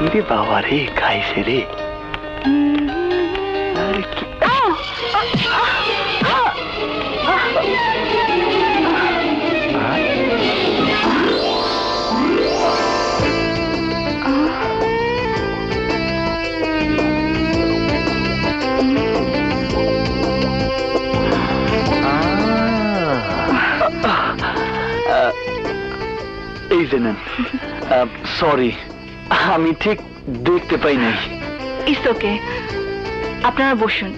রে বাবা রে, খাইছে রে। আরে কি এই যে নেন। সরি, আমি ঠিক দেখতে পাই নাই। ইটস ওকে, আপনারা বসুন।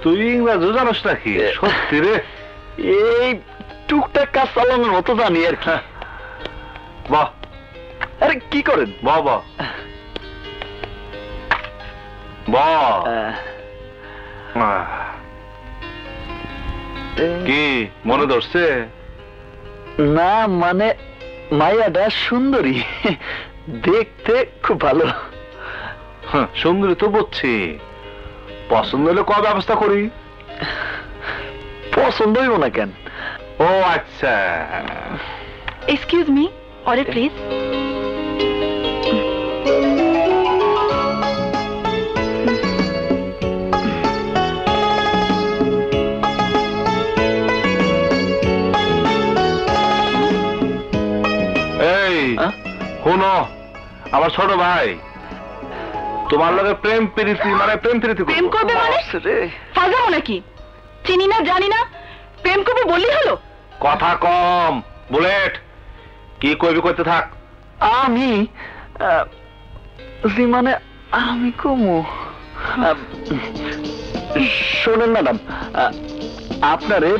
তুই ইংরেজি জানিস নাকি? সত্যি রে? এই টুকটাক কাজ চালানোর মতো জানি আর কি। বাহ, আরে কি করেন? বাহ বাহ বাহ। কি মনে ধরছে? না মানে মায়াটা সুন্দরী, দেখতে খুব ভালো। সুন্দরী তো বুঝছি, পছন্দ হলে ক ব্যবস্থা করি। পছন্দ হইব না কেন? ও আচ্ছা। Excuse me, order please. এই শোনো, আমার ছোট ভাই তোমার লগে প্রেম প্রীতি মানে প্রেম প্রীতি প্রেম করবে মানে? ফাজামো নাকি? চিনি না জানি না, প্রেম করবে বললেই হলো? কথা কম, বুলেট কি কইবি কইতে থাক। আমি মানে আমি কমু। শোনেন ম্যাডাম, আপনারে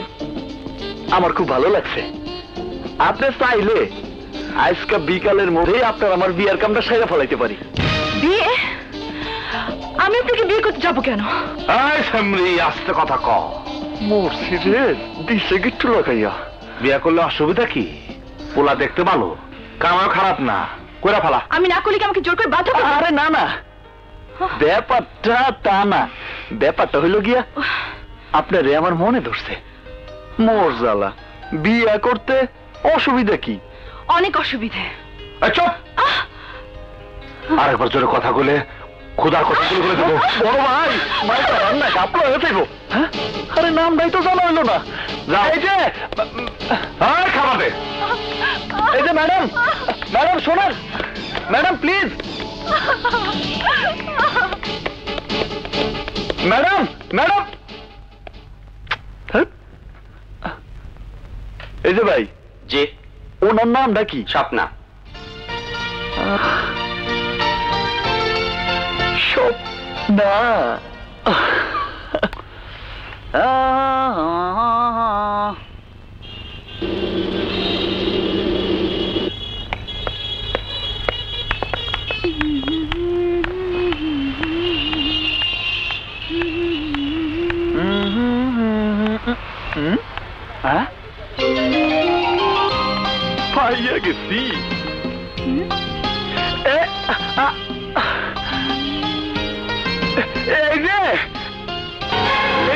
আমার খুব ভালো লাগছে। আপনি চাইলে আজকে বিকালের মধ্যেই আপনার আমার বিয়ার কামটা সেরে ফেলাইতে পারি। বিয়ে? আমি আপনাকে বিয়ে করতে যাবো কেন? এই সামরি, আস্তে কথা ক। মরছি রে, দিছে গিট্টু লাগাইয়া। বিয়া করলে অসুবিধা কি? পোলা দেখতে ভালো, কামাও খারাপ না, কইরা ফেলা। আমি না করলে কি আমাকে জোর করে বাধ্য করবে? আরে না না, ব্যাপারটা তা না। ব্যাপারটা হইল গিয়া আপনারে আমার মনে ধরছে। মোর জ্বালা, বিয়া করতে অসুবিধা কি? অনেক অসুবিধে। চুপ! আরেকবার জোরে কথা বলে খুদার কথা বলে দেবো। বড় ভাই, মাইটা রান্না কাপড় হয়ে যাইব। আরে নামটাই তো জানা হইলো না। এই যে খাবার দে। এই যে ম্যাডাম, ম্যাডাম শোনেন, ম্যাডাম প্লিজ, ম্যাডাম, ম্যাডাম। এই যে ভাই। জি। ওনার নামটা কি? স্বপ্না। স্বপ্না। পাইয়া গেছি। এই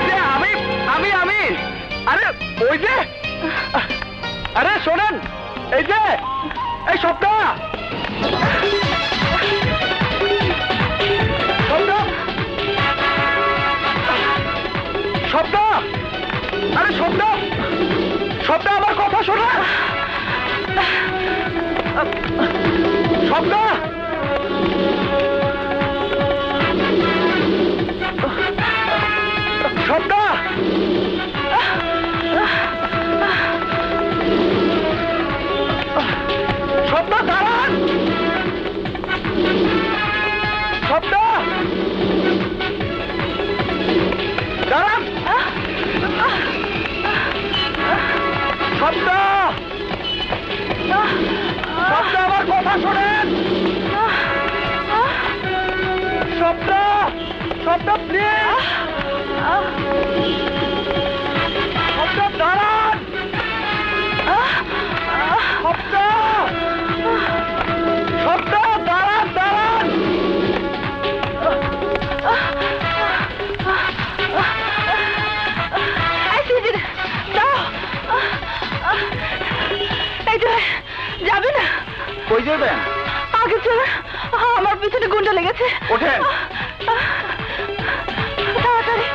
যে আমি আমি আমি আরে ওই যে, আরে শোনেন, এই যে এই স্বপ্না, স্বপ্না, আরে স্বপ্না, স্বপ্না আমার কথা শোনা। স্বপ্না, স্বপ্না, স্বপ্না দাঁড়ান, স্বপ্না দাঁড়ান, স্বপ্না, স্বপ্না আমার কথা শোনেন, স্বপ্না, স্বপ্না প্লিজ, স্বপ্না দাঁড়ান, দাঁড়ান দাঁড়ান। যাবে না? কই যাবেন? আগে চল, আমার পিছনে গুন্ডা লেগেছে। ওঠেন। তাড়াতাড়ি।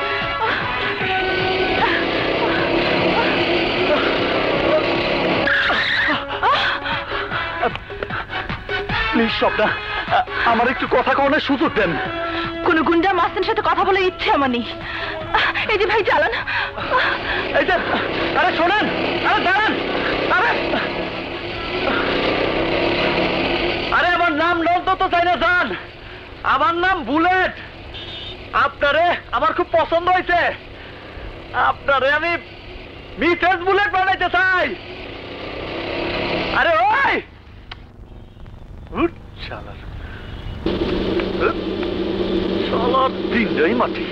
প্লিজ স্বপ্না, আমার একটু কথা কওয়ার সুযোগ দেন। কোন গুন্ডা মাস্তানের সাথে কথা বলার ইচ্ছে আমার নেই। এই যে ভাই চালান। এই যে, আরে শোনেন, আরে দাঁড়ান, আরে আরে আমার নাম নন্দ তো চাই না জান, আমার নাম বুলেট। আপনারে আমার খুব পছন্দ হয়েছে, আপনারে আমি মিসেস বুলেট বানাইতে চাই। আরে ওই শালা শালা দিনটাই মাটি।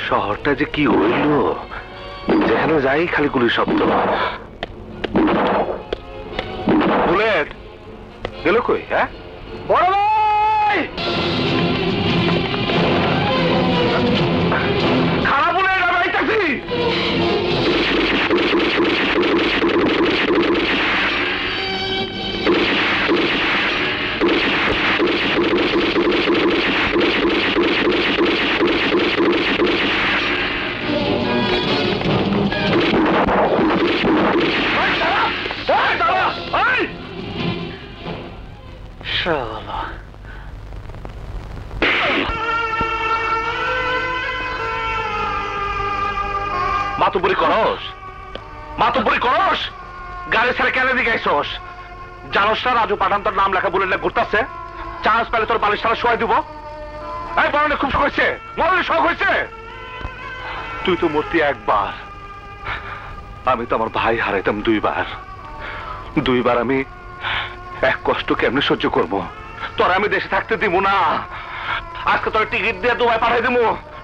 শহরটা যে কি হইল, যেখানে যাই খালি গুলির শব্দ। বুলেট গেল কই? হ্যাঁ বড় ভাই, খারাপ বুলেট, আমি আইতাছি। শালা মাতুপুরি করস, মাতুপুরি করস, গাড়ি ছেড়ে কেন দিকে আইসস? জানোস না রাজু পাঠান তোর নাম লেখা বুলেট ঘুরতেছে? চান্স পেলে তোর বালিশ সারা শোয়াই দিব। এই বরণে খুব শখ হয়েছে, মরণে শখ হয়েছে। তুই তো মূর্তি একবার, আমি তো আমার ভাই হারাইতাম দুইবার। দুইবার আমি এক কষ্ট কেমনে সহ্য করবো? তোর আমি দেশে থাকতে দিব না। আজকে তোর টিকিট দিয়ে দুবাই পাঠাই দিব।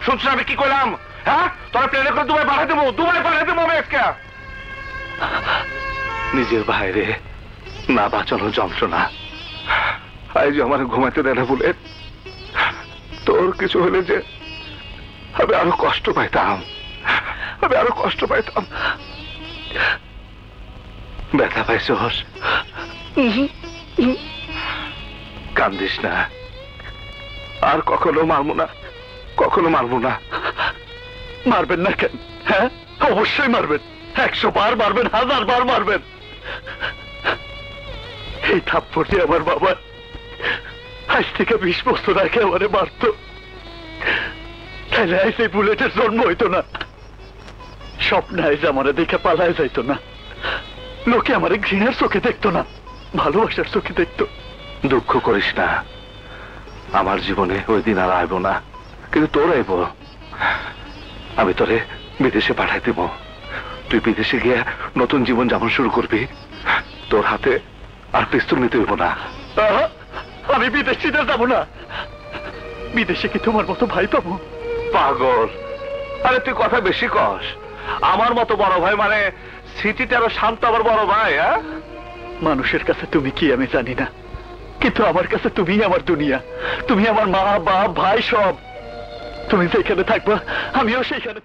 শুনছিস আমি কি কইলাম? হ্যাঁ, তোরা প্লেনে করে দুবাই পাঠাই দেবো, দুবাই পাঠাই দেবো আমি আজকে। নিজের বাইরে না বাঁচানো যন্ত্রণা, আজ আমার ঘুমাইতে দেয় না বলে তোর কিছু হলে যে আমি আরো কষ্ট পাইতাম, আমি আরো কষ্ট পাইতাম। ব্যথা পাইছস? কান্দিস না, আর কখনো মারবো না, কখনো মারবো না। মারবেন না কেন? হ্যাঁ অবশ্যই মারবেন, 100 বার মারবেন, 1000 বার মারবেন। এই থাপ্পড়ে আমার বাবা আজ থেকে 20 বছর আগে আমারে মারত, তাহলে আজ এই বুলেটের জন্ম হইতো না। স্বপ্ন আজ আমারে দেখে পালায় যাইতো না, লোকে আমারে ঘৃণার চোখে দেখতো না, ভালোবাসার চোখে দেখতো। দুঃখ করিস না, আমার জীবনে ওই দিন আর আইব না, কিন্তু তোর আইব। আমি তোরে বিদেশে পাঠাই দিব, তুই বিদেশে গিয়ে নতুন জীবন যাপন শুরু করবি। তোর হাতে আর পিস্তল নিতে হইব না। আমি বিদেশিতে যাবো না। বিদেশে কি তোমার মতো ভাই পাবো? পাগল, আরে তুই কথা বেশি কস। আমার মতো বড় ভাই মানে সিটিতে আরো শান্ত আমার বড় ভাই। হ্যাঁ, মানুষের কাছে তুমি কি আমি জানি না, কিন্তু আমার কাছে তুমি আমার দুনিয়া, তুমি আমার মা বাপ ভাই সব। তুমি যেখানে থাকবা আমিও সেইখানে।